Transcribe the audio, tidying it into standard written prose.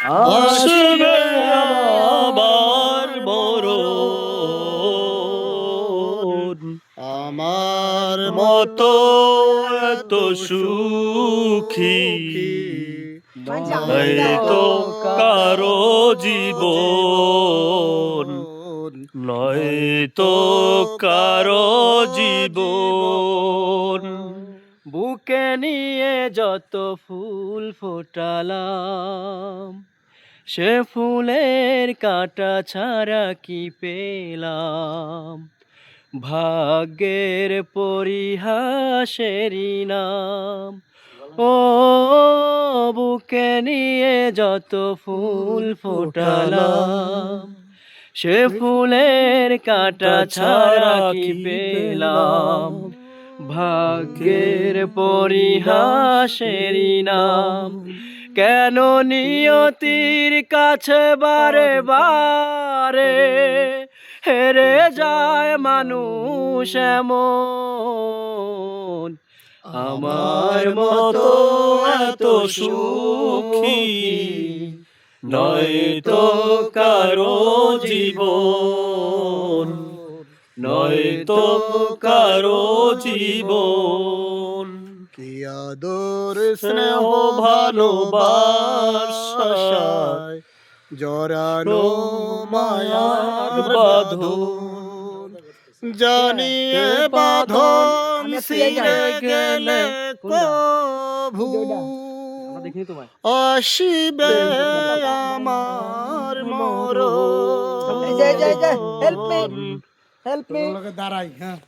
আসবে আমার মরণ, আমার মতো এত সুখী নাই তো কারো জীবন, নয় তো কারো জীবন। বুকে নিয়ে যত ফুল ফোটালাম, সে ফুলের কাঁটা ছাড়া কি পেলাম? ভাগ্যের পরিহাসেরই নাম। ও বুকে নিয়ে যত ফুল ফোটালাম, সে ফুলের কাঁটা ছাড়া কি পেলাম? ভাগ্যের পরিহাসেরই নাম। কেন নিয়তির কাছে বারে বারে হেরে যায় মানুষ এমন? আমার মতো এত সুখী নয় তো কারো জীবন, নয় তো কারো জীবন। কি আদর স্নেহ ভালোবাসায় জড়ানো মায়ার বাঁধন, জানিয়ে বাঁধন ছিঁড়ে গেলে কভু আসিবে আমার মরণ। হেল্প মি, দাঁড়াই, হ্যাঁ।